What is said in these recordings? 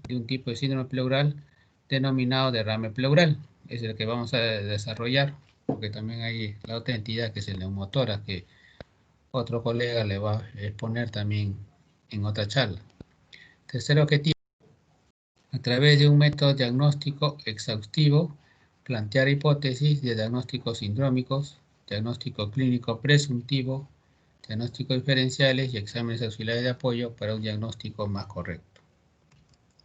de un tipo de síndrome pleural denominado derrame pleural. Es el que vamos a desarrollar, porque también hay la otra entidad que es el neumotórax, que otro colega le va a exponer también en otra charla. Tercer objetivo, a través de un método diagnóstico exhaustivo, plantear hipótesis de diagnósticos sindrómicos, diagnóstico clínico presuntivo, diagnósticos diferenciales y exámenes auxiliares de apoyo para un diagnóstico más correcto.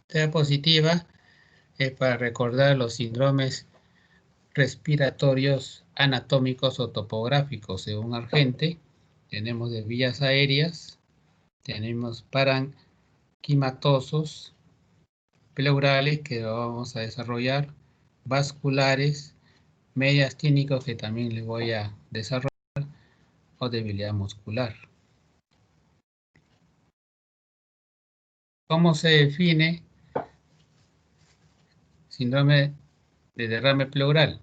La diapositiva es para recordar los síndromes respiratorios anatómicos o topográficos según Argente. Tenemos de vías aéreas, tenemos parenquimatosos, pleurales que vamos a desarrollar, vasculares, mediastínicos que también les voy a desarrollar, o debilidad muscular. ¿Cómo se define síndrome de derrame pleural?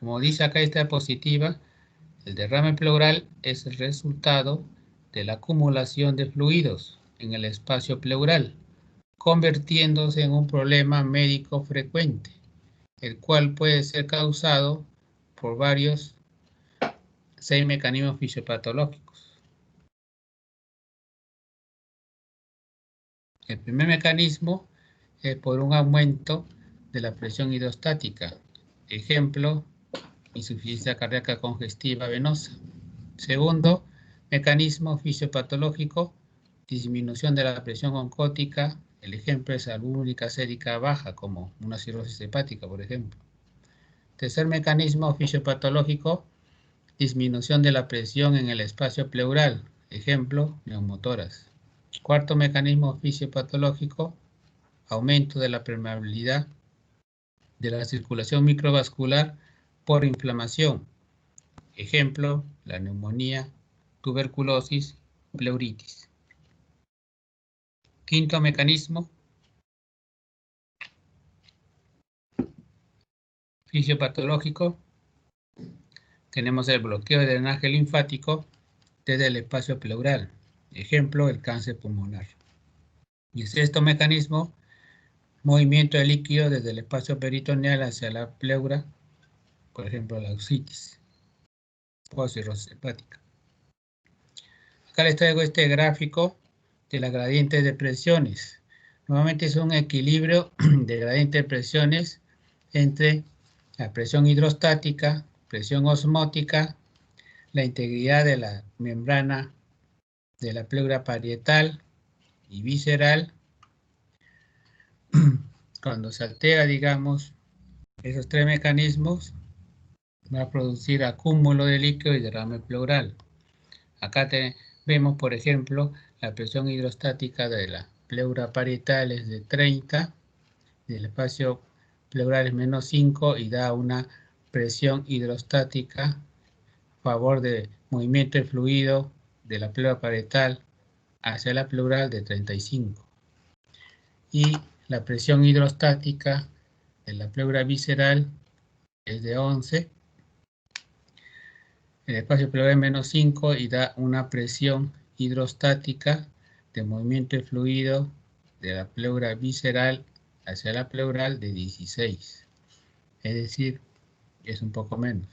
Como dice acá esta diapositiva, el derrame pleural es el resultado de la acumulación de fluidos en el espacio pleural, convirtiéndose en un problema médico frecuente, el cual puede ser causado por varios 6 mecanismos fisiopatológicos. El primer mecanismo es por un aumento de la presión hidrostática. Ejemplo, insuficiencia cardíaca congestiva venosa. Segundo mecanismo fisiopatológico, disminución de la presión oncótica. El ejemplo es albúmica sérica baja, como una cirrosis hepática, por ejemplo. Tercer mecanismo fisiopatológico, disminución de la presión en el espacio pleural. Ejemplo, neumotórax. Cuarto mecanismo fisiopatológico, aumento de la permeabilidad de la circulación microvascular por inflamación. Ejemplo, la neumonía, tuberculosis, pleuritis. Quinto mecanismo fisiopatológico, tenemos el bloqueo de drenaje linfático desde el espacio pleural. Ejemplo, el cáncer pulmonar. Y el sexto mecanismo, movimiento de líquido desde el espacio peritoneal hacia la pleura, por ejemplo, la ascitis o cirrosis hepática. Acá les traigo este gráfico de las gradientes de presiones. Nuevamente es un equilibrio de gradientes de presiones entre la presión hidrostática, presión osmótica, la integridad de la membrana de la pleura parietal y visceral. Cuando se altera, digamos, esos tres mecanismos, va a producir acúmulo de líquido y derrame pleural. Acá vemos, por ejemplo, la presión hidrostática de la pleura parietal es de 30, del espacio pleural es menos 5 y da una presión hidrostática a favor de movimiento de fluido de la pleura parietal hacia la pleural de 35. Y la presión hidrostática de la pleura visceral es de 11. El espacio pleural es menos 5 y da una presión hidrostática de movimiento de fluido de la pleura visceral hacia la pleural de 16. Es decir, es un poco menos.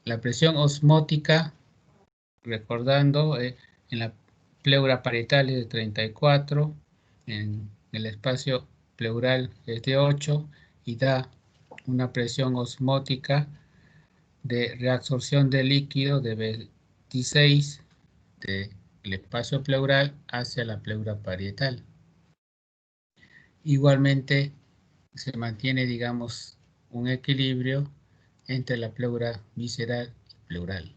La presión osmótica, recordando, en la pleura parietal es de 34, en el espacio pleural es de 8 y da una presión osmótica de reabsorción de líquido de 26 del espacio pleural hacia la pleura parietal. Igualmente se mantiene, digamos, un equilibrio entre la pleura visceral y pleural.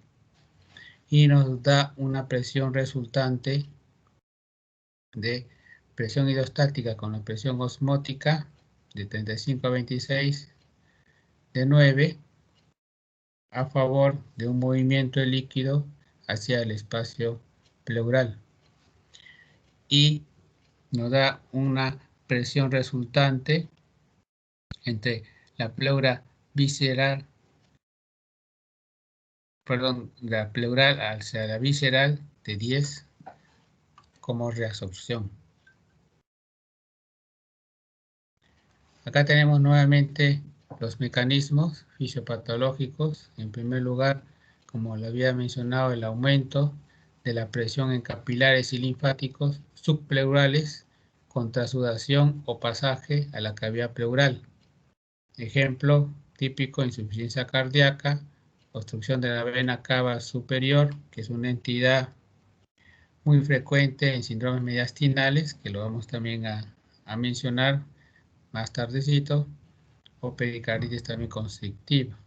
Y nos da una presión resultante de presión hidrostática con la presión osmótica de 35 a 26 de 9 a favor de un movimiento de líquido hacia el espacio pleural. Y nos da una presión resultante entre la pleura visceral, perdón, la pleural hacia la visceral de 10 como reabsorción. Acá tenemos nuevamente los mecanismos fisiopatológicos. En primer lugar, como lo había mencionado, el aumento de la presión en capilares y linfáticos subpleurales contra sudación o pasaje a la cavidad pleural. Ejemplo típico: insuficiencia cardíaca, obstrucción de la vena cava superior, que es una entidad muy frecuente en síndromes mediastinales, que lo vamos también a mencionar más tardecito, o pericarditis también constrictiva.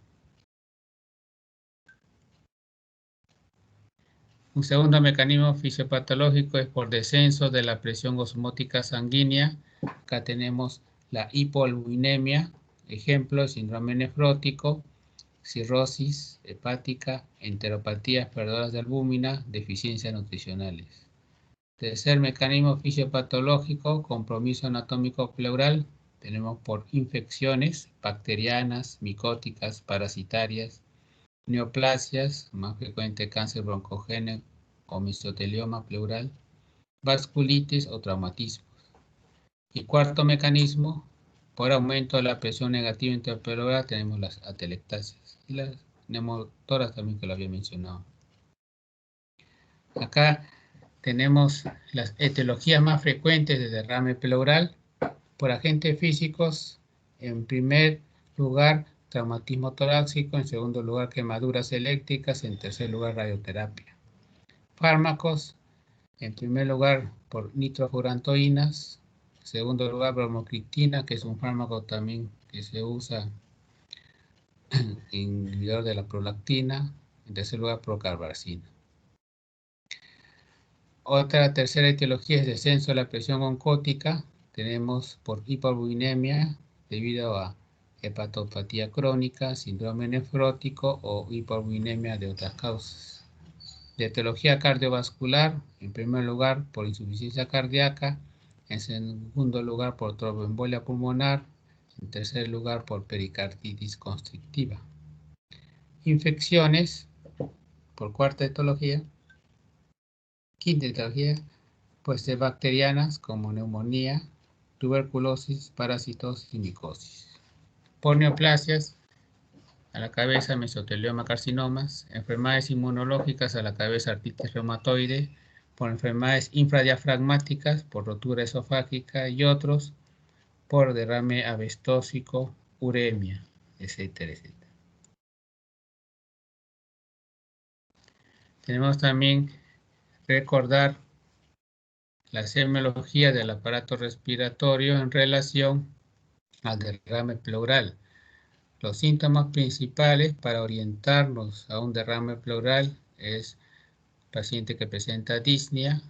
Un segundo mecanismo fisiopatológico es por descenso de la presión osmótica sanguínea. Acá tenemos la hipoalbuminemia, ejemplo, síndrome nefrótico, cirrosis hepática, enteropatías perdedoras de albúmina, deficiencias nutricionales. Tercer mecanismo fisiopatológico, compromiso anatómico pleural. Tenemos por infecciones bacterianas, micóticas, parasitarias, neoplasias, más frecuente cáncer broncogénico o mesotelioma pleural, vasculitis o traumatismos. Y cuarto mecanismo, por aumento de la presión negativa intrapleural, tenemos las atelectasias y las neumotoras también, que lo había mencionado. Acá tenemos las etiologías más frecuentes de derrame pleural por agentes físicos. En primer lugar, traumatismo torácico; en segundo lugar, quemaduras eléctricas; en tercer lugar, radioterapia. Fármacos: en primer lugar, por nitrofurantoínas; en segundo lugar, bromocriptina, que es un fármaco también que se usa inhibidor de la prolactina; en tercer lugar, procarbazina. Otra tercera etiología es descenso de la presión oncótica. Tenemos por hipoalbuminemia debido a hepatopatía crónica, síndrome nefrótico o hipoalbuminemia de otras causas. De etiología cardiovascular, en primer lugar por insuficiencia cardíaca; en segundo lugar por tromboembolia pulmonar; en tercer lugar por pericarditis constrictiva. Infecciones, por cuarta etiología. Quinta etiología, pues de bacterianas como neumonía, tuberculosis, parasitosis y micosis. Por neoplasias, a la cabeza mesotelioma, carcinomas; enfermedades inmunológicas, a la cabeza artritis reumatoide; por enfermedades infradiafragmáticas, por rotura esofágica; y otros por derrame avestósico, uremia, etcétera, etcétera. Tenemos también recordar la semiología del aparato respiratorio en relación al derrame pleural. Los síntomas principales para orientarnos a un derrame pleural es paciente que presenta disnea,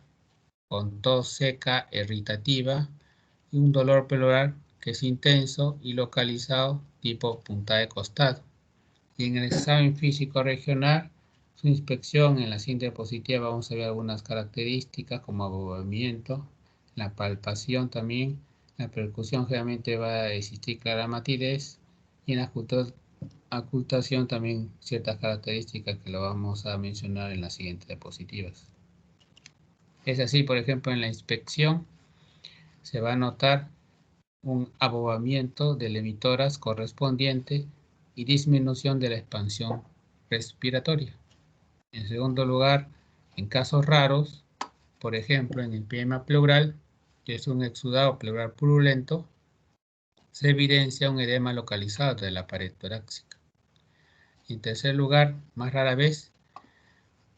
con tos seca, irritativa, y un dolor pleural que es intenso y localizado, tipo punta de costado. Y en el examen físico regional, su inspección en la cinta diapositiva, vamos a ver algunas características como abobamiento, la palpación también. La percusión generalmente va a existir clara matidez, y en la ocultación también ciertas características que lo vamos a mencionar en las siguientes diapositivas. Es así, por ejemplo, en la inspección se va a notar un abobamiento del emitórax correspondiente y disminución de la expansión respiratoria. En segundo lugar, en casos raros, por ejemplo en empiema pleural, que es un exudado pleural purulento, se evidencia un edema localizado de la pared torácica. En tercer lugar, más rara vez,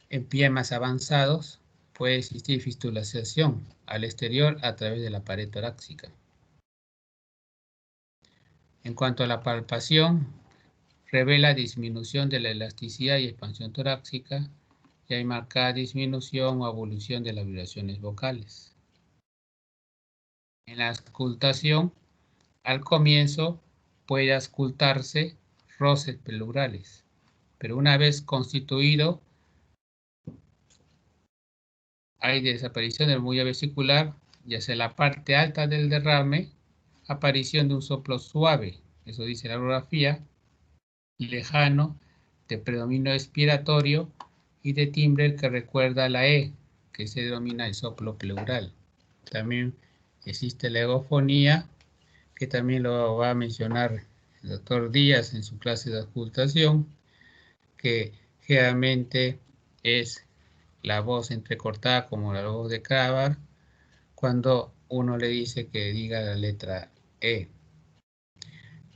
en empiemas avanzados, puede existir fistulación al exterior a través de la pared torácica. En cuanto a la palpación, revela disminución de la elasticidad y expansión torácica, y hay marcada disminución o evolución de las vibraciones vocales. En la auscultación, al comienzo puede auscultarse roces pleurales, pero una vez constituido, hay desaparición del bullo vesicular, y hacia la parte alta del derrame, aparición de un soplo suave, eso dice la orografía, lejano, de predominio expiratorio y de timbre que recuerda a la E, que se denomina el soplo pleural. También existe la egofonía, que también lo va a mencionar el doctor Díaz en su clase de auscultación, que generalmente es la voz entrecortada como la voz de Crabbe cuando uno le dice que diga la letra E.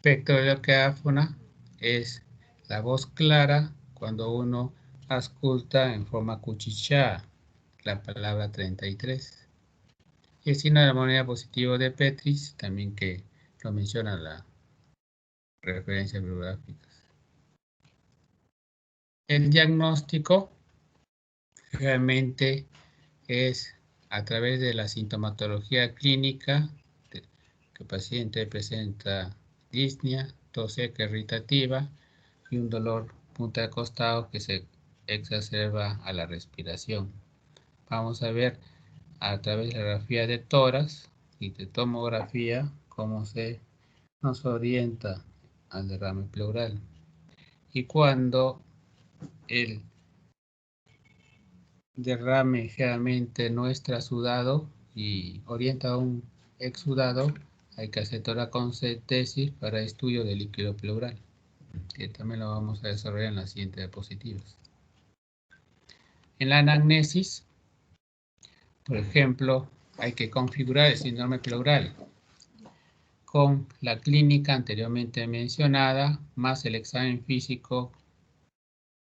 Pectorelocáfona es la voz clara cuando uno ausculta en forma cuchicheada la palabra 33. Y el signo de la moneda positivo de Petris, también que lo menciona la referencia bibliográfica. El diagnóstico realmente es a través de la sintomatología clínica que el paciente presenta disnea, tos seca irritativa y un dolor punta de costado que se exacerba a la respiración. Vamos a ver a través de la radiografía de tórax y de tomografía cómo se nos orienta al derrame pleural. Y cuando el derrame generalmente no es trasudado y orienta a un exudado, hay que hacer toracentesis para estudio del líquido pleural, que también lo vamos a desarrollar en las siguientes diapositivas. En la anamnesis, por ejemplo, hay que configurar el síndrome pleural con la clínica anteriormente mencionada, más el examen físico,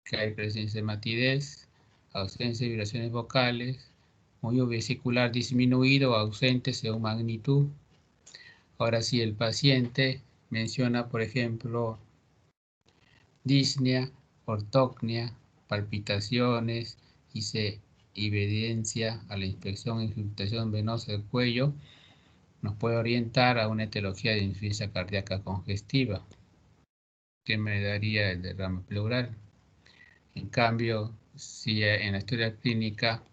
que hay presencia de matidez, ausencia de vibraciones vocales, movido vesicular disminuido o ausente según magnitud. Ahora, si el paciente menciona, por ejemplo, disnea, ortognia, palpitaciones y se evidencia a la inspección e infiltración venosa del cuello, nos puede orientar a una etiología de insuficiencia cardíaca congestiva, que me daría el derrame pleural. En cambio, si en la historia clínica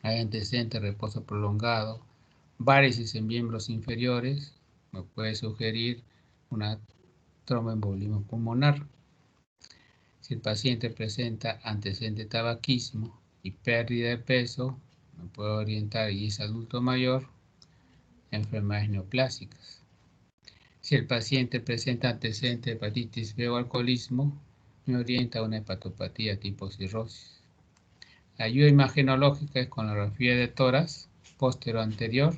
hay antecedentes de reposo prolongado, varices en miembros inferiores, me puede sugerir una tromboembolismo pulmonar. Si el paciente presenta antecedente de tabaquismo y pérdida de peso, me puede orientar, y es adulto mayor, enfermedades neoplásicas. Si el paciente presenta antecedentes de hepatitis B o alcoholismo, me orienta a una hepatopatía tipo cirrosis. La ayuda imagenológica es con la radiografía de tórax postero-anterior,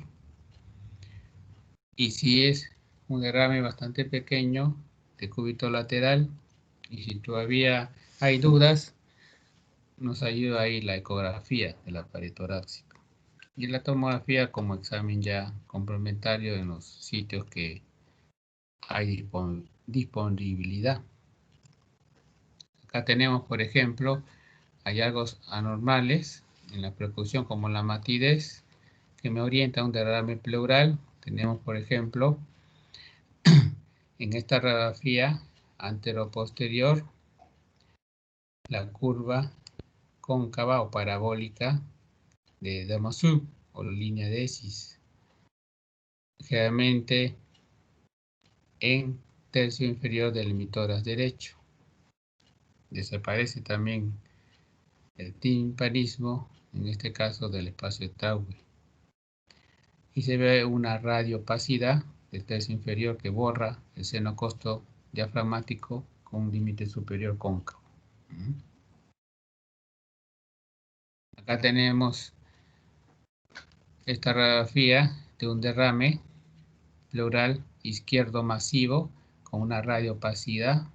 y si es un derrame bastante pequeño de cúbito lateral, y si todavía hay dudas, nos ayuda ahí la ecografía de la pared torácica y la tomografía como examen ya complementario en los sitios que hay disponibilidad. Acá tenemos, por ejemplo, hallazgos anormales en la percusión como la matidez, que me orienta a un derrame pleural. Tenemos, por ejemplo, en esta radiografía antero-posterior, la curva cóncava o parabólica de Damascus o la línea de ESIS, generalmente en tercio inferior del emitórax derecho. Desaparece también el timpanismo, en este caso del espacio Taube. Y se ve una radiopacidad del tercio inferior que borra el seno costo diafragmático con un límite superior cóncavo. Acá tenemos esta radiografía de un derrame pleural izquierdo masivo con una radiopacidad,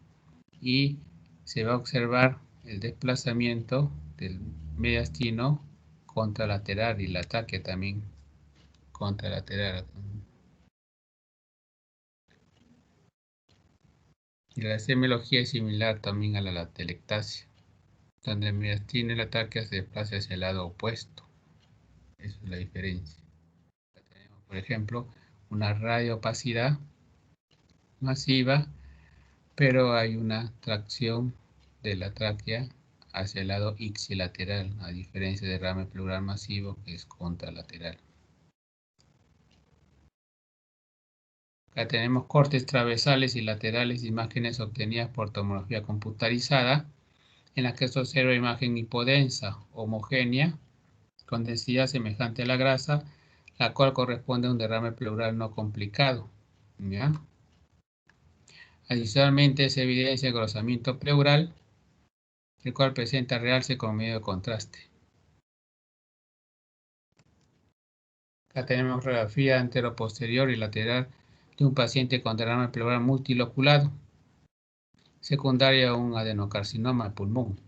y se va a observar el desplazamiento del mediastino contralateral y la tráquea también contralateral. Y la semiología es similar también a la atelectasia, donde el mediastino y la tráquea se desplazan hacia el lado opuesto. Esa es la diferencia. Tenemos, por ejemplo, una radiopacidad masiva, pero hay una tracción de la tráquea hacia el lado ipsilateral, a diferencia del derrame pleural masivo que es contralateral. Acá tenemos cortes transversales y laterales de imágenes obtenidas por tomografía computarizada, en la que se observa imagen hipodensa, homogénea, con densidad semejante a la grasa, la cual corresponde a un derrame pleural no complicado. ¿Ya? Adicionalmente se evidencia el engrosamiento pleural, el cual presenta realce con medio de contraste. Acá tenemos radiografía anteroposterior y lateral de un paciente con derrame pleural multiloculado, secundario a un adenocarcinoma de pulmón.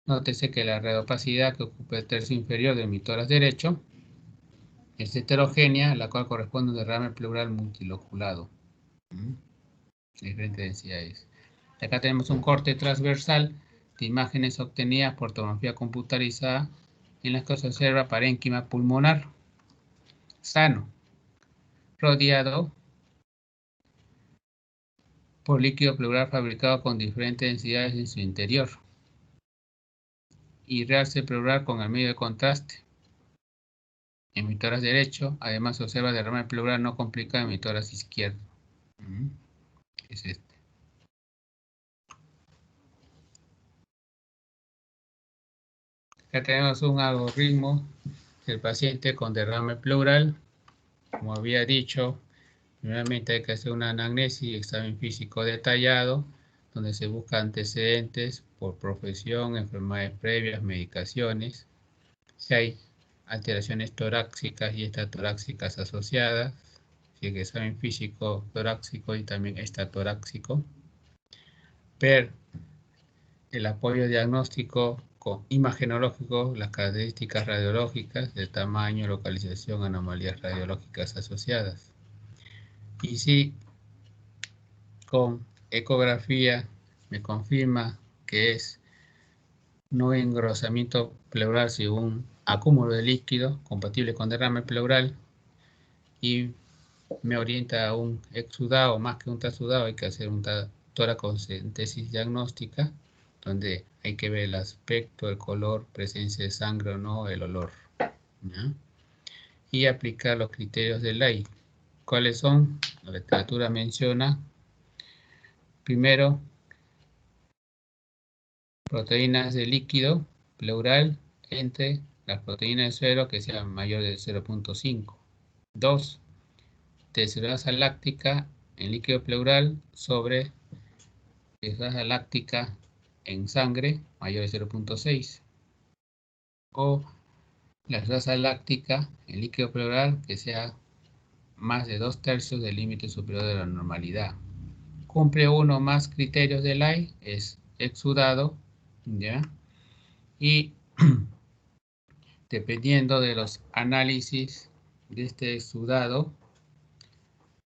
Nótese que la redopacidad que ocupa el tercio inferior del mitoras derecho es heterogénea, la cual corresponde a un derrame pleural multiloculado. Diferentes densidades. Acá tenemos un corte transversal de imágenes obtenidas por tomografía computarizada en las que se observa parénquima pulmonar sano, rodeado por líquido pleural fabricado con diferentes densidades en su interior y realce pleural con el medio de contraste. En mi tórax derecho, además se observa derrame pleural no complicado en mi tórax izquierdo. Es este. Acá tenemos un algoritmo del paciente con derrame pleural. Como había dicho, primeramente hay que hacer una anamnesis y examen físico detallado, donde se busca antecedentes por profesión, enfermedades previas, medicaciones, si hay alteraciones torácicas y estatorácicas asociadas, si hay examen físico torácico y también estatorácico, ver el apoyo diagnóstico imagenológico, las características radiológicas de tamaño, localización, anomalías radiológicas asociadas. Y si con ecografía me confirma que es no engrosamiento pleural, sino un acúmulo de líquido compatible con derrame pleural, y me orienta a un exudado, más que un trasudado, hay que hacer un toracentesis diagnóstica, donde hay que ver el aspecto, el color, presencia de sangre o no, el olor, ¿ya? Y aplicar los criterios de ley. ¿Cuáles son? La literatura menciona, primero, proteínas de líquido pleural entre las proteínas de suero que sean mayor de 0.5. 2. Desgrasa láctica en líquido pleural sobre desgrasa láctica en sangre mayor de 0.6. O la desgrasa láctica en líquido pleural que sea más de 2/3 del límite superior de la normalidad. Cumple uno más criterios de Ley, es exudado, ¿ya? Y dependiendo de los análisis de este exudado,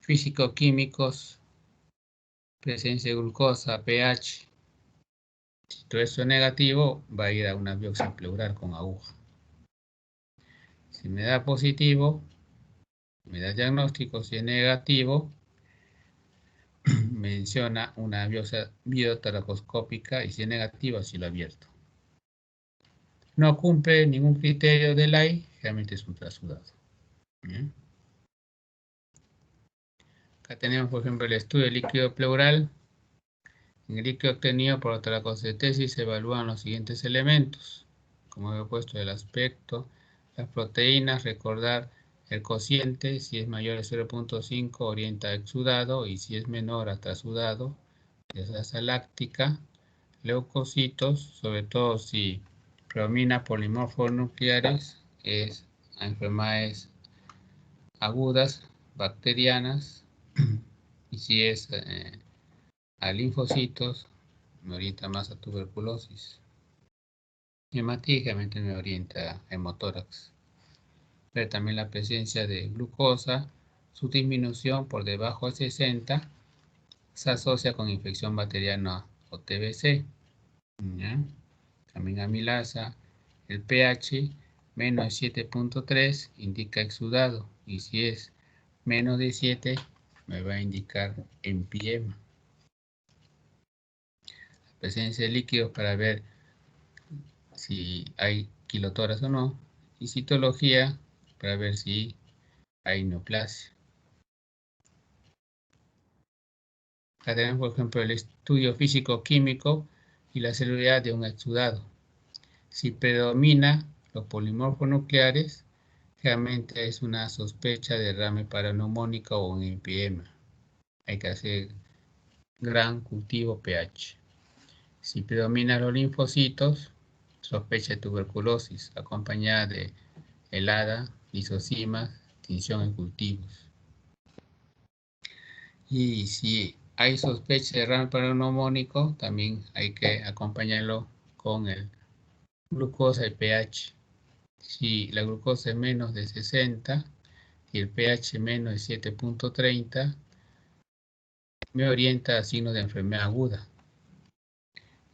físico-químicos, presencia de glucosa, pH, si todo eso es negativo, va a ir a una biopsia pleural con aguja. Si me da positivo, me da diagnóstico. Si es negativo, menciona una biopsia biotoracoscópica, y si es negativa, si lo abierto. No cumple ningún criterio de Ley, realmente es un trasudado. ¿Bien? Acá tenemos, por ejemplo, el estudio del líquido pleural. En el líquido obtenido por toracentesis se evalúan los siguientes elementos, como he puesto: el aspecto, las proteínas, recordar el cociente, si es mayor a 0.5 orienta a exudado y si es menor a trasudado, desgrasa láctica, leucocitos, sobre todo si predomina polimorfos nucleares, es a enfermedades agudas, bacterianas, y si es a linfocitos, me orienta más a tuberculosis. Hematológicamente me orienta a hemotórax. Ver también la presencia de glucosa, su disminución por debajo de 60 se asocia con infección bacteriana o TBC. ¿Ya? También amilasa, el pH menos de 7.3 indica exudado, y si es menos de 7 me va a indicar empiema. La presencia de líquidos para ver si hay quilotoras o no, y citología para ver si hay neoplasia. Acá tenemos, por ejemplo, el estudio físico-químico y la celularidad de un exudado. Si predomina los polimorfos nucleares, realmente es una sospecha de derrame paraneumónico o un empiema. hay que hacer gran cultivo pH. Si predominan los linfocitos, sospecha de tuberculosis, acompañada de helada, lisosimas, tinción en cultivos. Y si hay sospecha de derrame paraneumónico, también hay que acompañarlo con el glucosa y pH. Si la glucosa es menos de 60 y el pH menos de 7.30, me orienta a signos de enfermedad aguda.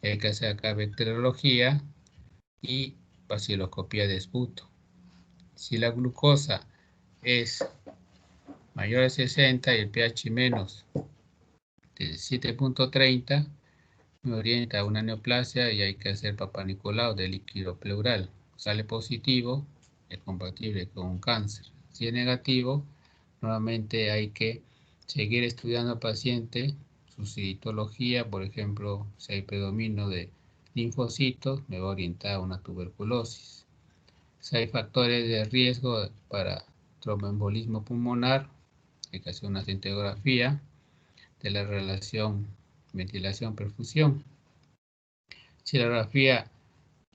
Hay que hacer acá bacteriología y baciloscopía de esputo. Si la glucosa es mayor de 60 y el pH menos de 7.30, me orienta a una neoplasia y hay que hacer papanicolao del líquido pleural. Sale positivo, es compatible con un cáncer. Si es negativo, nuevamente hay que seguir estudiando al paciente, su citología, por ejemplo, si hay predominio de linfocitos, me va a orientar a una tuberculosis. Si hay factores de riesgo para tromboembolismo pulmonar, hay que hacer una cintigrafía de la relación ventilación-perfusión. Si la grafía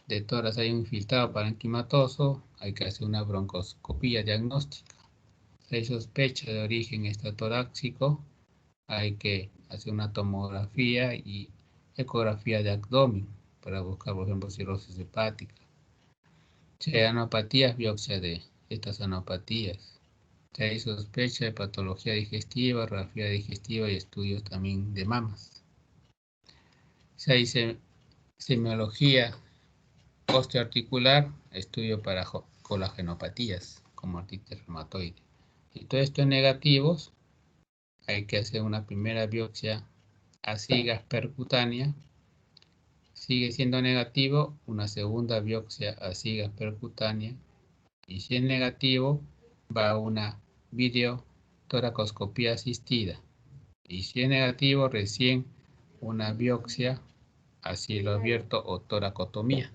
de tórax hay un infiltrado parenquimatoso, hay que hacer una broncoscopía diagnóstica. Si hay sospecha de origen extratorácico, hay que hacer una tomografía y ecografía de abdomen para buscar, por ejemplo, cirrosis hepática. Si hay anopatías, biopsia de estas anopatías. Si hay sospecha de patología digestiva, radiografía digestiva y estudios también de mamas. Si hay semiología osteoarticular, estudio para colagenopatías como artritis reumatoide. Si todo esto es negativo, hay que hacer una primera biopsia a sigas percutánea. Sigue siendo negativo, una segunda biopsia a sigas percutánea. Y si es negativo, va a una videotoracoscopía asistida. Y si es negativo, recién una biopsia a cielo abierto o toracotomía.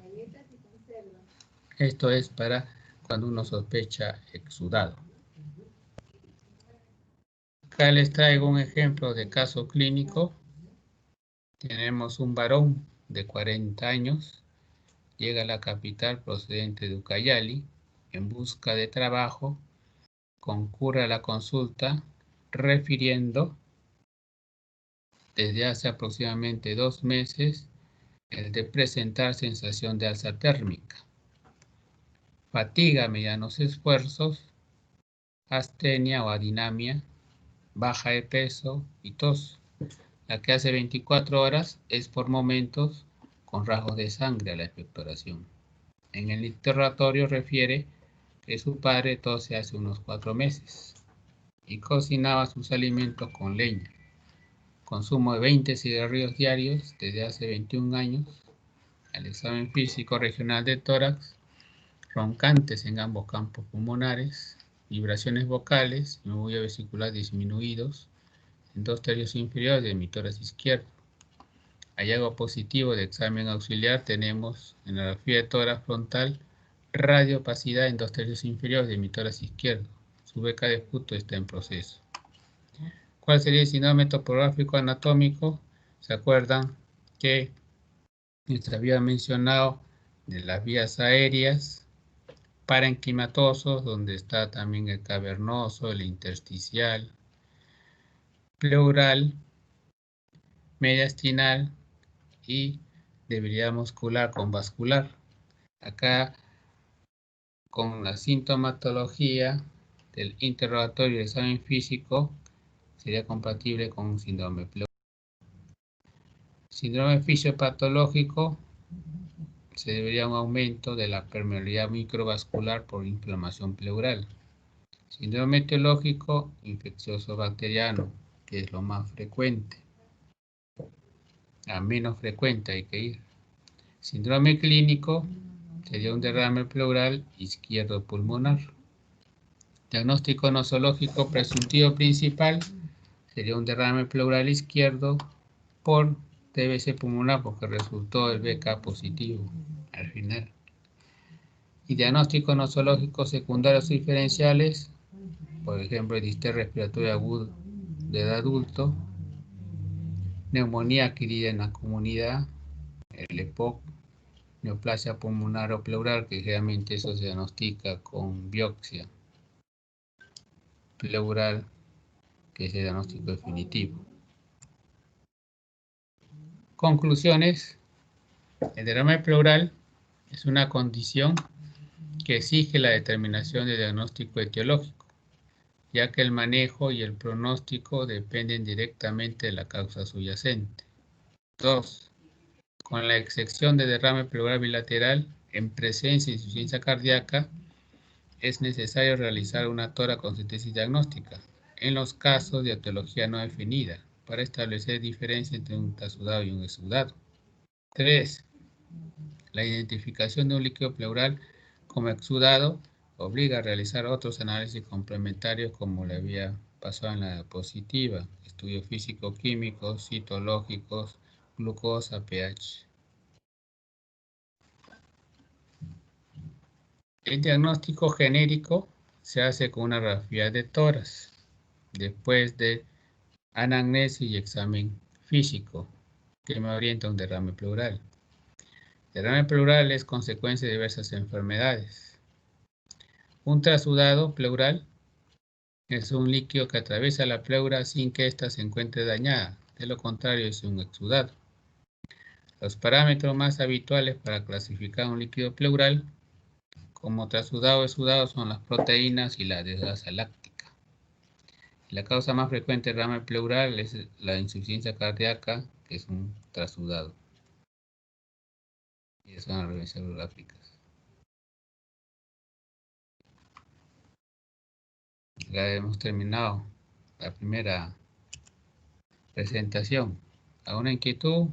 Esto es para cuando uno sospecha exudado. Acá les traigo un ejemplo de caso clínico. Tenemos un varón de 40 años, llega a la capital procedente de Ucayali en busca de trabajo, concurre a la consulta refiriendo desde hace aproximadamente 2 meses el de presentar sensación de alza térmica, fatiga a medianos esfuerzos, astenia o adinamia, baja de peso y tos. La que hace 24 horas es por momentos con rasgos de sangre a la expectoración. En el interrogatorio refiere que su padre tose hace unos 4 meses y cocinaba sus alimentos con leña. Consumo de 20 cigarrillos diarios desde hace 21 años. Al examen físico regional de tórax, roncantes en ambos campos pulmonares, vibraciones vocales y murmullo vesicular disminuidos en 2 tercios inferiores de mi tórax izquierdo. Hallazgo positivo de examen auxiliar tenemos en la radiografía de tórax frontal radiopacidad en 2 tercios inferiores de mi tórax izquierdo. Su beca de esputo está en proceso. ¿Cuál sería el síndrome topográfico anatómico? ¿Se acuerdan que les había mencionado de las vías aéreas, parenquimatosos, donde está también el cavernoso, el intersticial, pleural, mediastinal y debilidad muscular con vascular? Acá, con la sintomatología del interrogatorio y examen físico, sería compatible con un síndrome pleural. Síndrome fisiopatológico, se debería un aumento de la permeabilidad microvascular por inflamación pleural. Síndrome etiológico, infeccioso bacteriano, que es lo más frecuente. A menos frecuente hay que ir. Síndrome clínico sería un derrame pleural izquierdo pulmonar. Diagnóstico nosológico presuntivo principal sería un derrame pleural izquierdo por TBC pulmonar porque resultó el BK positivo al final. Y diagnósticos nosológicos secundarios diferenciales, por ejemplo, el distrés respiratorio agudo de edad adulto, neumonía adquirida en la comunidad, el EPOC, neoplasia pulmonar o pleural, que generalmente eso se diagnostica con biopsia pleural, que es el diagnóstico definitivo. Conclusiones. El derrame pleural es una condición que exige la determinación de diagnóstico etiológico, ya que el manejo y el pronóstico dependen directamente de la causa subyacente. 2. Con la excepción de derrame pleural bilateral, en presencia de insuficiencia cardíaca, es necesario realizar una toracocentesis diagnóstica en los casos de etiología no definida para establecer diferencia entre un trasudado y un exudado. 3. La identificación de un líquido pleural como exudado obliga a realizar otros análisis complementarios como le había pasado en la diapositiva, estudios físico-químicos, citológicos, glucosa, pH. El diagnóstico genérico se hace con una radiografía de tórax, después de anamnesis y examen físico, que me orienta a un derrame pleural. El derrame pleural es consecuencia de diversas enfermedades. Un trasudado pleural es un líquido que atraviesa la pleura sin que ésta se encuentre dañada. De lo contrario, es un exudado. Los parámetros más habituales para clasificar un líquido pleural como trasudado o exudado son las proteínas y la desgrasa láctica. La causa más frecuente de derrame pleural es la insuficiencia cardíaca, que es un trasudado. Y esas son las referencias bibliográficas. Ya hemos terminado la primera presentación. ¿Alguna inquietud?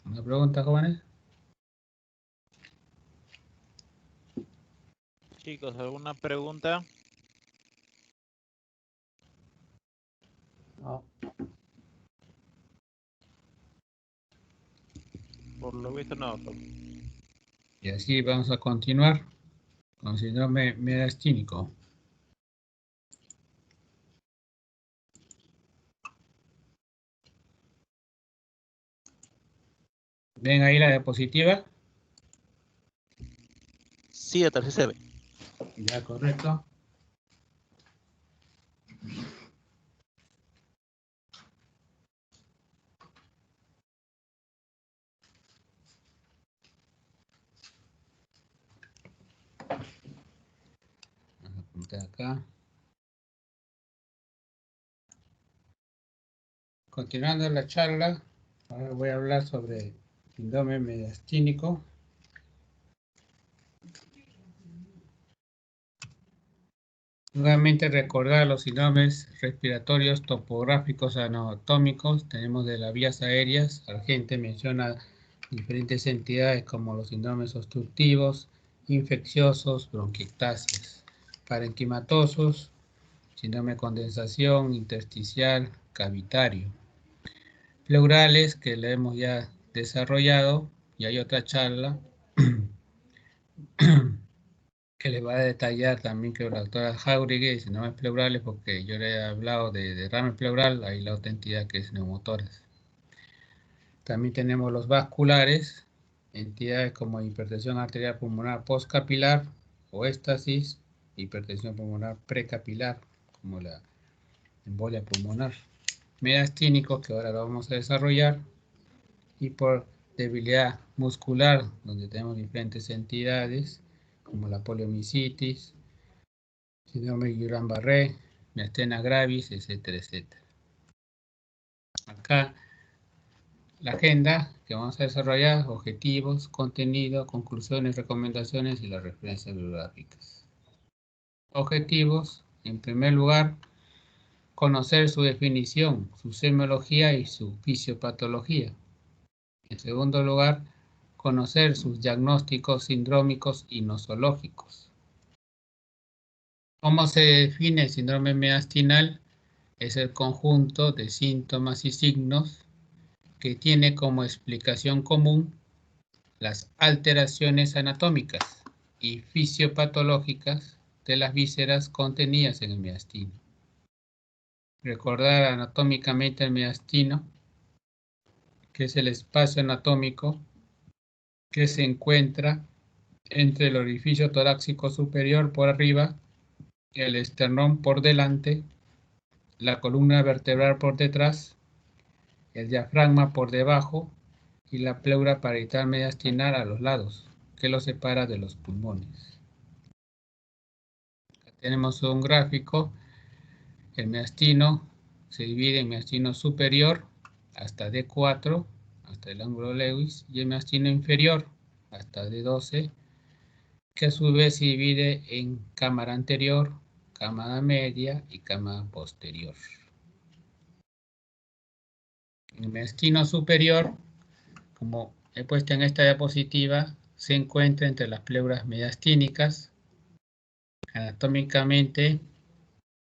¿Una pregunta, jóvenes? Chicos, ¿alguna pregunta? No. Por lo visto no. Y así vamos a continuar con síndrome miastínnico. ¿Ven ahí la diapositiva? Sí, hasta sí se ve. Ya, correcto. Vamos a apuntar acá. Continuando la charla, ahora voy a hablar sobre síndrome miastínnico. Nuevamente recordar los síndromes respiratorios topográficos anatómicos. Tenemos de las vías aéreas. Argente menciona diferentes entidades como los síndromes obstructivos, infecciosos, bronquiectasias, parenquimatosos, síndrome de condensación, intersticial, cavitario. Pleurales, que le hemos ya desarrollado, y hay otra charla que les va a detallar también que la doctora Jauregui, síndromes pleurales, porque yo le he hablado de derrame pleural, hay la otra entidad que es neumotórax. También tenemos los vasculares, entidades como hipertensión arterial pulmonar postcapilar o éstasis, hipertensión pulmonar precapilar, como la embolia pulmonar. Miastínicos, que ahora lo vamos a desarrollar, y por debilidad muscular, donde tenemos diferentes entidades, como la poliomielitis, síndrome de Guillain-Barré, miastenia gravis, etcétera, etcétera. Acá la agenda que vamos a desarrollar, objetivos, contenido, conclusiones, recomendaciones y las referencias bibliográficas. Objetivos, en primer lugar, conocer su definición, su semiología y su fisiopatología. En segundo lugar, conocer sus diagnósticos sindrómicos y nosológicos. ¿Cómo se define el síndrome miastinal? Es el conjunto de síntomas y signos que tiene como explicación común las alteraciones anatómicas y fisiopatológicas de las vísceras contenidas en el miastino. recordar anatómicamente el mediastino, que es el espacio anatómico que se encuentra entre el orificio torácico superior por arriba, el esternón por delante, la columna vertebral por detrás, el diafragma por debajo y la pleura parietal mediastinal a los lados, que lo separa de los pulmones. Acá tenemos un gráfico. El mediastino se divide en mediastino superior hasta D4, hasta el ángulo Lewis, y el mediastino inferior hasta D12, que a su vez se divide en cámara anterior, cámara media y cámara posterior. El mediastino superior, como he puesto en esta diapositiva, se encuentra entre las pleuras mediastínicas. Anatómicamente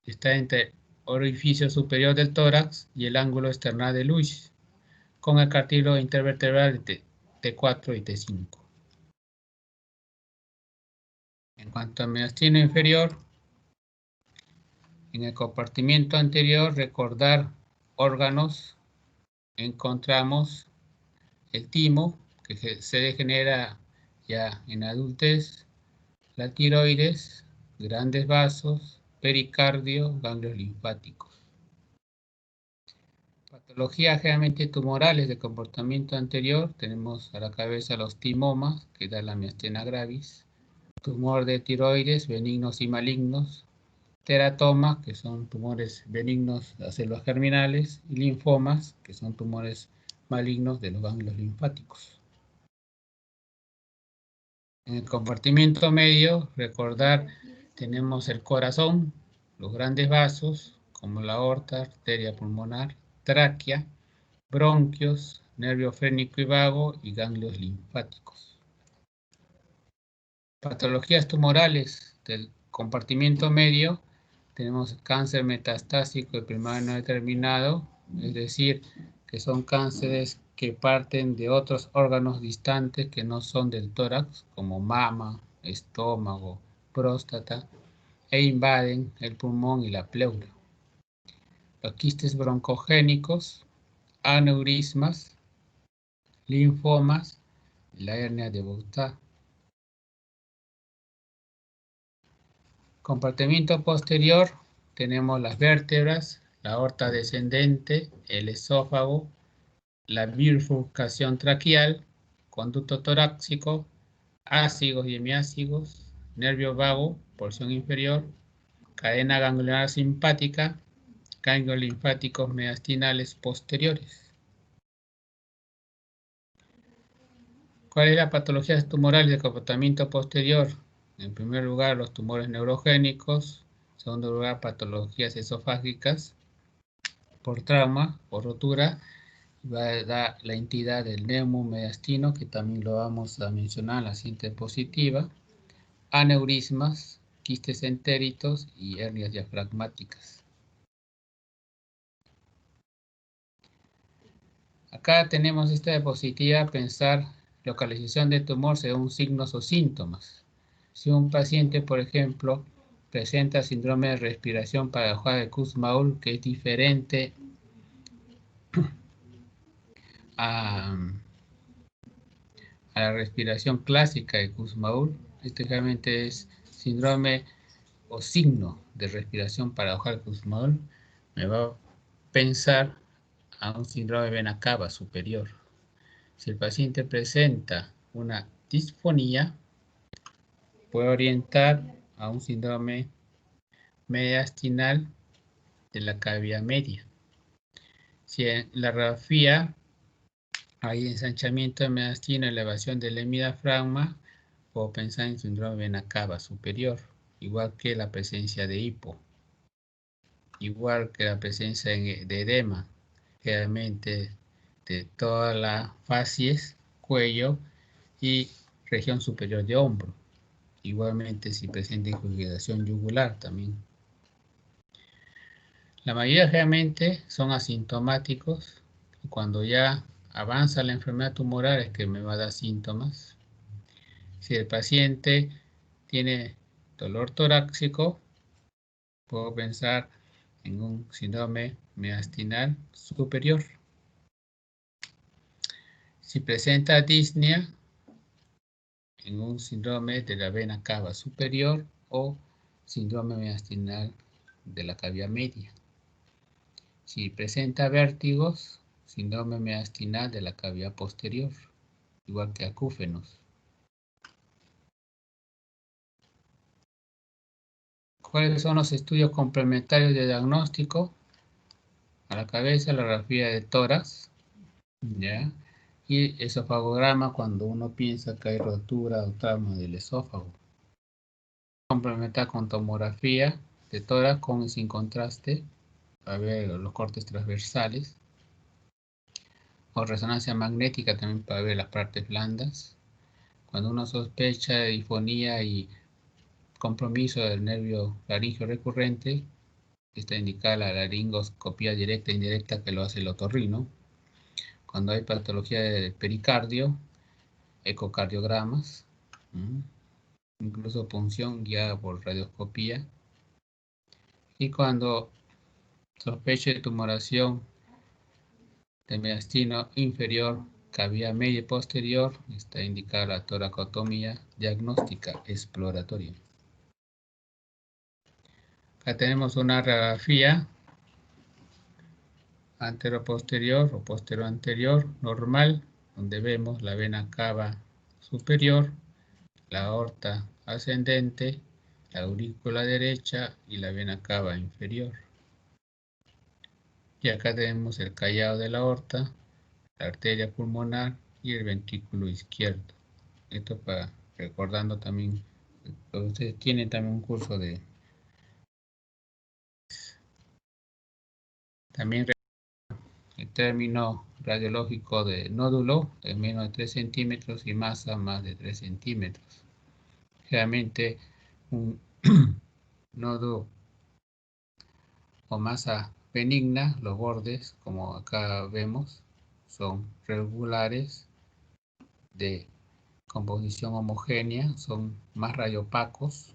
está entre el orificio superior del tórax y el ángulo esternal de Lewis, con el cartílago intervertebral de T4 y T5. En cuanto al mediastino inferior, en el compartimiento anterior, recordar órganos, encontramos el timo, que se degenera ya en adultez, la tiroides, grandes vasos, pericardio, ganglios linfáticos. Patologías generalmente tumorales de comportamiento anterior, tenemos a la cabeza los timomas, que da la miastenia gravis, tumor de tiroides, benignos y malignos, teratomas, que son tumores benignos de las células germinales, y linfomas, que son tumores malignos de los ganglios linfáticos. En el compartimiento medio, recordar, tenemos el corazón, los grandes vasos, como la aorta, arteria pulmonar, tráquea, bronquios, nervio frénico y vago y ganglios linfáticos. Patologías tumorales del compartimiento medio, tenemos cáncer metastásico de primario no determinado, es decir, que son cánceres que parten de otros órganos distantes que no son del tórax, como mama, estómago, próstata, e invaden el pulmón y la pleura. Los quistes broncogénicos, aneurismas, linfomas y la hernia de Boutin. Compartimiento posterior, tenemos las vértebras, la aorta descendente, el esófago, la bifurcación traqueal, conducto torácico, ácigos y hemiácigos, nervio vago, porción inferior, cadena ganglionar simpática, ganglios linfáticos mediastinales posteriores. ¿Cuál es la patología tumoral del comportamiento posterior? En primer lugar, los tumores neurogénicos. En segundo lugar, patologías esofágicas por trauma, por rotura. Va a dar la entidad del neumomediastino, que también lo vamos a mencionar en la siguiente diapositiva. Aneurismas, quistes entéritos y hernias diafragmáticas. Acá tenemos esta diapositiva, pensar localización de tumor según signos o síntomas. Si un paciente, por ejemplo, presenta síndrome de respiración paradojal de Kussmaul, que es diferente a la respiración clásica de Kussmaul, este realmente es síndrome o signo de respiración paradojal de Kussmaul, me va a pensar a un síndrome de vena cava superior. Si el paciente presenta una disfonía, puede orientar a un síndrome mediastinal de la cavidad media. Si en la radiografía hay ensanchamiento de mediastino, elevación del hemidiafragma, puedo pensar en síndrome de vena cava superior, igual que la presencia de hipo, igual que la presencia de edema, generalmente de toda la facies, cuello y región superior de hombro. Igualmente si presenta ingurgitación yugular también. La mayoría realmente son asintomáticos. Cuando ya avanza la enfermedad tumoral es que me va a dar síntomas. Si el paciente tiene dolor torácico, puedo pensar en un síndrome mediastinal superior. Si presenta disnea, en un síndrome de la vena cava superior o síndrome mediastinal de la cavidad media. Si presenta vértigos, síndrome mediastinal de la cavidad posterior, igual que acúfenos. ¿Cuáles son los estudios complementarios de diagnóstico? A la cabeza, la radiografía de tórax, ¿ya? Y esofagograma cuando uno piensa que hay rotura o trauma del esófago. Complementar con tomografía de tórax con y sin contraste para ver los cortes transversales. O resonancia magnética también para ver las partes blandas. Cuando uno sospecha de disfonía y compromiso del nervio laríngeo recurrente, está indicada la laringoscopía directa e indirecta que lo hace el otorrino. Cuando hay patología del pericardio, ecocardiogramas, incluso punción guiada por radioscopía. Y cuando sospeche de tumoración del mediastino inferior, cavidad media y posterior, está indicada la toracotomía diagnóstica exploratoria. Acá tenemos una radiografía antero-posterior o posterior-anterior normal, donde vemos la vena cava superior, la aorta ascendente, la aurícula derecha y la vena cava inferior. Y acá tenemos el callado de la aorta, la arteria pulmonar y el ventrículo izquierdo. Esto para recordando también, ustedes tienen también un curso de... También el término radiológico de nódulo de menos de 3 centímetros y masa más de 3 centímetros. Generalmente un nódulo o masa benigna, los bordes, como acá vemos, son regulares de composición homogénea, son más radiopacos,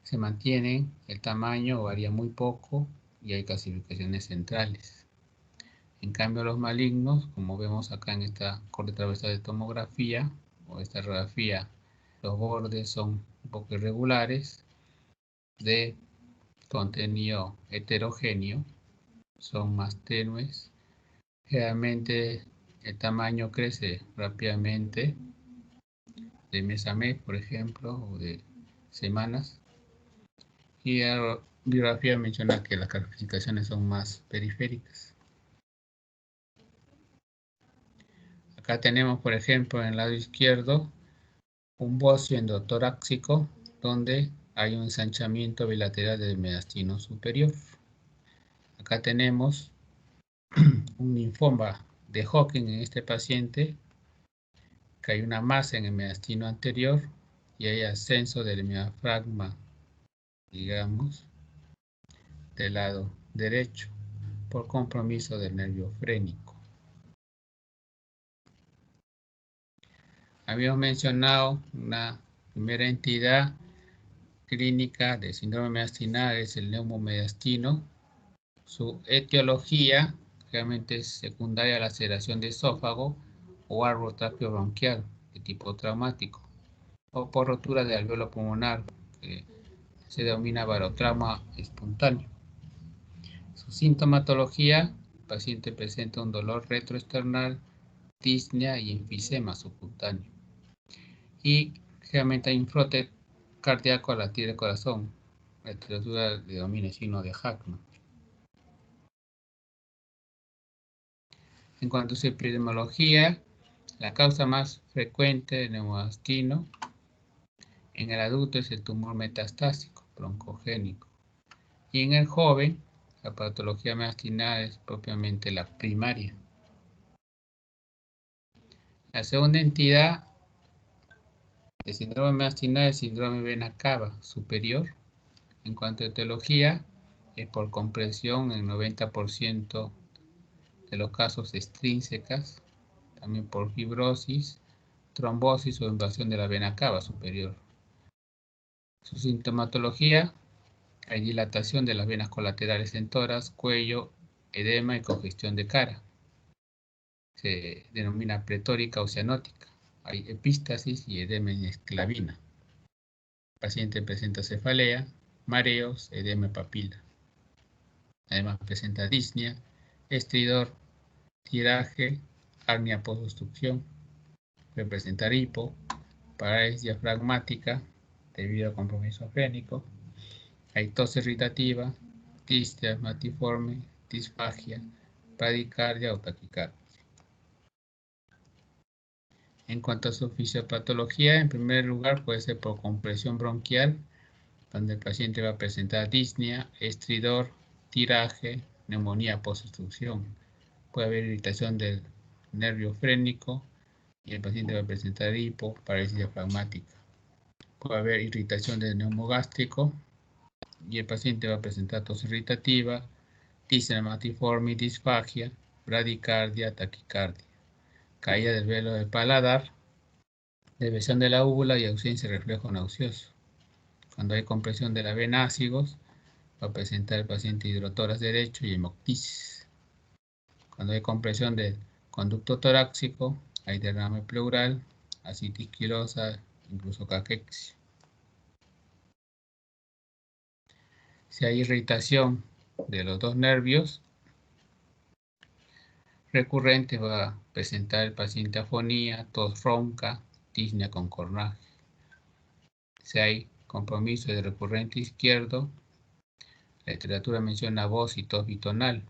se mantienen, el tamaño varía muy poco y hay clasificaciones centrales. En cambio, los malignos, como vemos acá en esta corte transversal de tomografía o esta radiografía, los bordes son un poco irregulares, de contenido heterogéneo, son más tenues. Generalmente el tamaño crece rápidamente de mes a mes, por ejemplo, o de semanas. Y la biografía menciona que las clasificaciones son más periféricas. Acá tenemos, por ejemplo, en el lado izquierdo, un bocio endotorácico donde hay un ensanchamiento bilateral del mediastino superior. Acá tenemos un linfoma de Hodgkin en este paciente, que hay una masa en el mediastino anterior y hay ascenso del diafragma, digamos, del lado derecho por compromiso del nervio frénico. Habíamos mencionado una primera entidad clínica de síndrome mediastinal, es el neumomediastino. Su etiología realmente es secundaria a la laceración de esófago o árbol traqueobronquial de tipo traumático o por rotura de alveolo pulmonar, que se denomina barotrauma espontáneo. Su sintomatología, el paciente presenta un dolor retroesternal, disnea y enfisema subcutáneo. Y generalmente hay un frote cardíaco al latir del corazón. La literatura le denomina el signo de Hackman. En cuanto a su epidemiología, la causa más frecuente de neumomediastino en el adulto es el tumor metastásico broncogénico. Y en el joven, la patología mediastinal es propiamente la primaria. La segunda entidad de síndrome mediastinal es el síndrome vena cava superior. En cuanto a etiología, es por compresión en 90% de los casos extrínsecas, también por fibrosis, trombosis o invasión de la vena cava superior. Su sintomatología Hay dilatación de las venas colaterales en tórax, cuello, edema y congestión de cara. Se denomina pletórica o cianótica. Hay epístasis y edema en esclavina. El paciente presenta cefalea, mareos, edema papila. Además presenta disnea, estridor, tiraje, apnea post-obstrucción. Puede presentar hipo, parálisis diafragmática debido a compromiso afrénico. Hay tos irritativa, distia matiforme, disfagia, bradicardia o taquicardia. En cuanto a su fisiopatología, en primer lugar puede ser por compresión bronquial, donde el paciente va a presentar disnea, estridor, tiraje, neumonía post-obstrucción. Puede haber irritación del nervio frénico y el paciente va a presentar hipo, parálisis diafragmática. Puede haber irritación del neumogástrico y el paciente va a presentar tos irritativa, disnea matiforme, disfagia, bradicardia, taquicardia, caída del velo del paladar, desviación de la úvula y ausencia de reflejo nauseoso. Cuando hay compresión de la vena ácigos, va a presentar el paciente hidrotórax derecho y hemoptisis. Cuando hay compresión del conducto torácico, hay derrame pleural, ascitis quilosa, incluso caquexia. Si hay irritación de los dos nervios recurrente, va a presentar el paciente afonía, tos ronca, disnea con cornaje. Si hay compromiso de recurrente izquierdo, la literatura menciona voz y tos bitonal,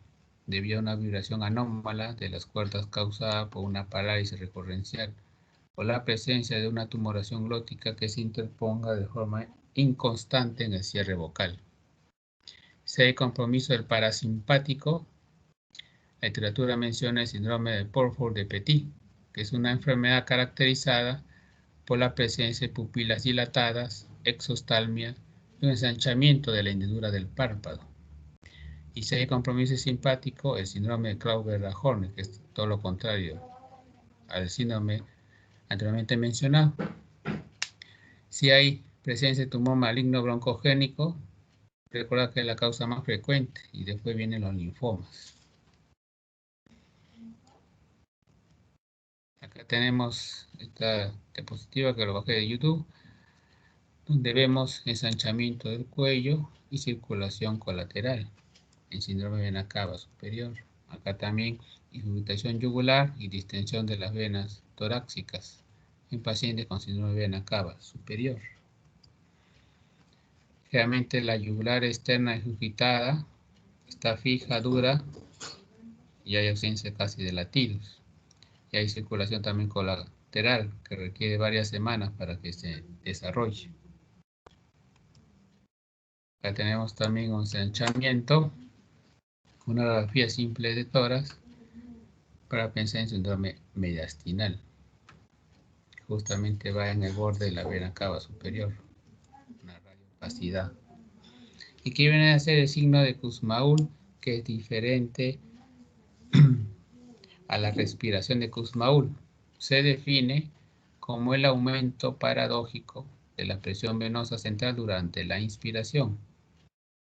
debido a una vibración anómala de las cuerdas causada por una parálisis recurrencial o la presencia de una tumoración glótica que se interponga de forma inconstante en el cierre vocal. Si hay compromiso del parasimpático, la literatura menciona el síndrome de Purfur de Petit, que es una enfermedad caracterizada por la presencia de pupilas dilatadas, exostalmia y un ensanchamiento de la hendidura del párpado. Y si hay compromiso simpático, el síndrome de Creutzfeldt-Jakob, que es todo lo contrario al síndrome anteriormente mencionado. Si hay presencia de tumor maligno broncogénico, recuerda que es la causa más frecuente y después vienen los linfomas. Acá tenemos esta diapositiva que lo bajé de YouTube, donde vemos ensanchamiento del cuello y circulación colateral en síndrome de vena cava superior. Acá también irritación yugular y distensión de las venas torácicas en pacientes con síndrome de vena cava superior. Generalmente la yugular externa es irritada, está fija, dura y hay ausencia casi de latidos. Y hay circulación también colateral que requiere varias semanas para que se desarrolle. Acá tenemos también un ensanchamiento, una radiografía simple de tórax para pensar en síndrome mediastinal. Justamente va en el borde de la vena cava superior, una radiopacidad. Y aquí viene a ser el signo de Kussmaul, que es diferente a la respiración de Kussmaul. Se define como el aumento paradójico de la presión venosa central durante la inspiración.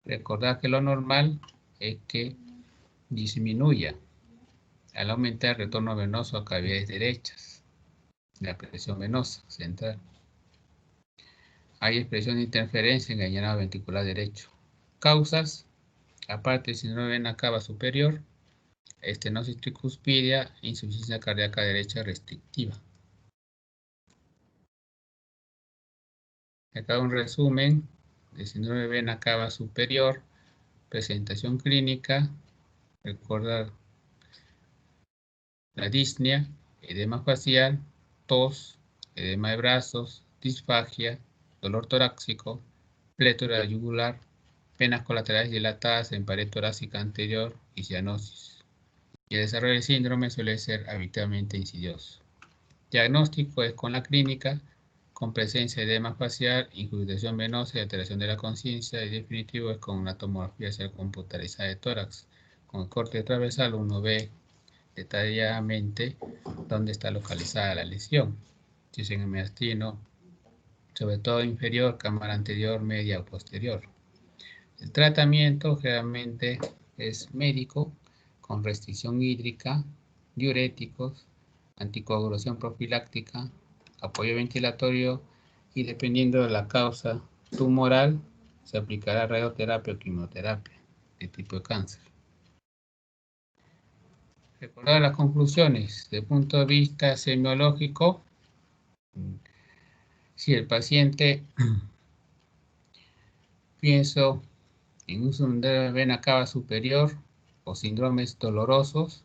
Recordad que lo normal es que disminuya al aumentar el retorno venoso a cavidades derechas, la presión venosa central. Hay expresión de interferencia en el llenado ventricular derecho. Causas, aparte del síndrome de vena cava superior, estenosis tricuspidia, insuficiencia cardíaca derecha restrictiva. Acá un resumen del síndrome de vena cava superior, presentación clínica, recordar la disnea, edema facial, tos, edema de brazos, disfagia, dolor torácico, plétora yugular, venas colaterales dilatadas en pared torácica anterior y cianosis. Y el desarrollo del síndrome suele ser habitualmente insidioso. Diagnóstico es con la clínica, con presencia de edema facial, incrustación venosa y alteración de la conciencia, y definitivo es con una tomografía computarizada de tórax. Con el corte transversal uno ve detalladamente dónde está localizada la lesión, si es en el mediastino, sobre todo inferior, cámara anterior, media o posterior. El tratamiento generalmente es médico, con restricción hídrica, diuréticos, anticoagulación profiláctica, apoyo ventilatorio y dependiendo de la causa tumoral, se aplicará radioterapia o quimioterapia de tipo de cáncer. Recordar las conclusiones. Desde el punto de vista semiológico, si el paciente, pienso en un síndrome de vena cava superior o síndromes dolorosos,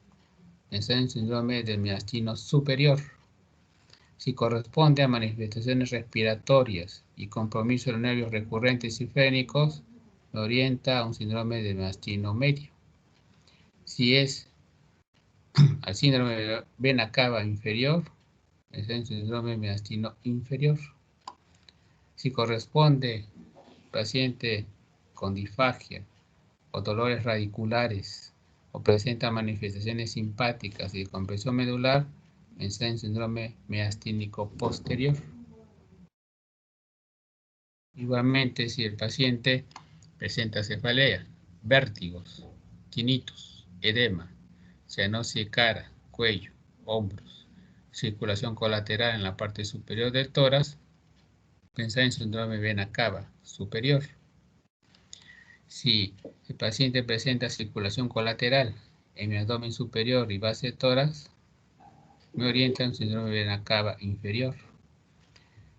pensar en síndrome del mediastino superior. Si corresponde a manifestaciones respiratorias y compromiso de los nervios recurrentes y frénicos, me orienta a un síndrome de mediastino medio. Si es al síndrome de vena cava inferior, es el síndrome mediastino inferior. Si corresponde paciente con disfagia o dolores radiculares o presenta manifestaciones simpáticas y de compresión medular, está en síndrome mediastínico posterior. Igualmente, si el paciente presenta cefalea, vértigos, tinnitus, edema, cianosis de cara, cuello, hombros, circulación colateral en la parte superior del tórax, pensar en síndrome vena cava superior. Si el paciente presenta circulación colateral en el abdomen superior y base del tórax, me orienta en síndrome de vena cava inferior.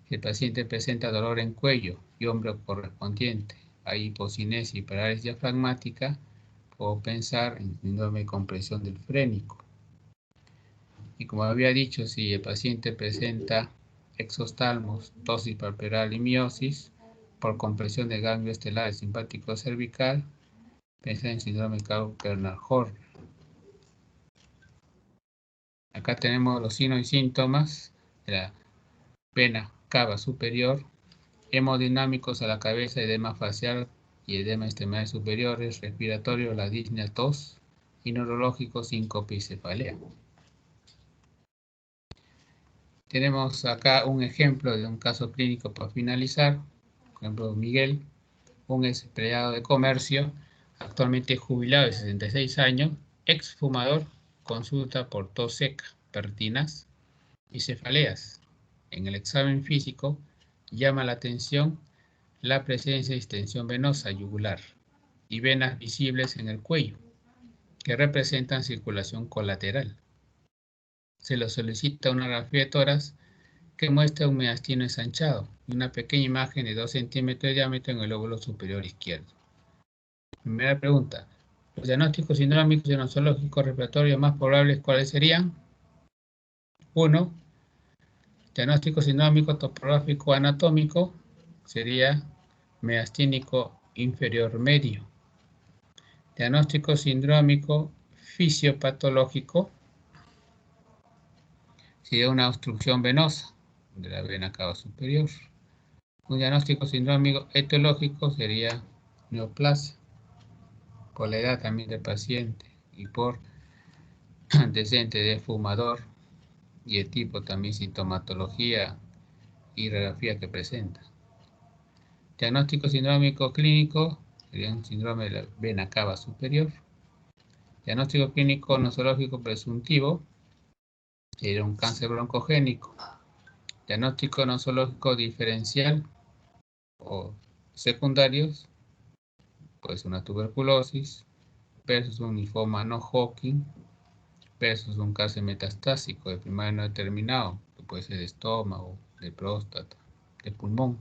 Si el paciente presenta dolor en cuello y hombro correspondiente a hipocinesia y parálisis diafragmática, puedo pensar en síndrome de compresión del frénico. Y como había dicho, si el paciente presenta exostalmos, tosis palpebral y miosis por compresión del ganglio estelar simpático cervical, pensar en síndrome Kauffman-Horner. Acá tenemos los signos y síntomas de la vena cava superior, hemodinámicos a la cabeza, edema facial y edema extremidades superiores, respiratorio, la disnea, tos, y neurológico, síncope y cefalea. Tenemos acá un ejemplo de un caso clínico para finalizar. Por ejemplo, Miguel, un ex empleado de comercio, actualmente jubilado de 66 años, ex fumador, consulta por tos seca, pertinas y cefaleas. En el examen físico llama la atención la presencia de distensión venosa yugular y venas visibles en el cuello, que representan circulación colateral. Se le solicita una radiografía de tórax que muestra un mediastino ensanchado y una pequeña imagen de 2 centímetros de diámetro en el lóbulo superior izquierdo. Primera pregunta. ¿Los diagnósticos sindrómicos y nosológicos respiratorios más probables cuáles serían? 1. Diagnóstico sindrómico topográfico anatómico sería mediastínico inferior medio. Diagnóstico sindrómico fisiopatológico sería una obstrucción venosa de la vena cava superior. Un diagnóstico sindrómico etiológico sería neoplasia, por la edad también del paciente y por antecedente de fumador y el tipo también sintomatología y radiografía que presenta. Diagnóstico sindrómico clínico sería un síndrome de la vena cava superior. Diagnóstico clínico nosológico presuntivo sería un cáncer broncogénico. Diagnóstico nosológico diferencial o secundarios, puede ser una tuberculosis versus un linfoma no Hodgkin versus un cáncer metastásico de primaria no determinado, que puede ser de estómago, de próstata, de pulmón.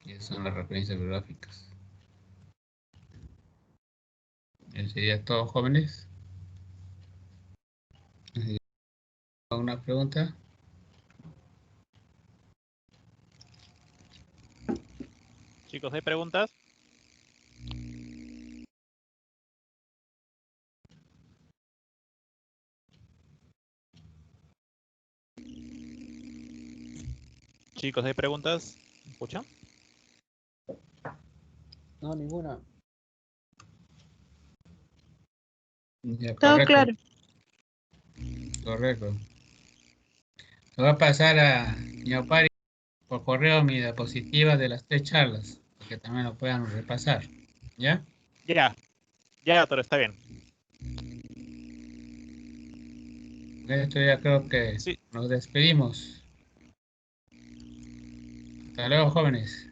Y esas son las referencias bibliográficas. Eso sería todo, jóvenes. ¿Alguna pregunta? Chicos, ¿hay preguntas? Chicos, ¿hay preguntas? ¿Me escuchan? No, ninguna. Ya, Todo correcto. claro. Correcto. Lo va a pasar a Ñaupari. por correo mi diapositiva de las 3 charlas, para que también lo puedan repasar. ¿Ya? Ya, ya, doctor, está bien. Esto ya creo que Sí. nos despedimos. Hasta luego, jóvenes.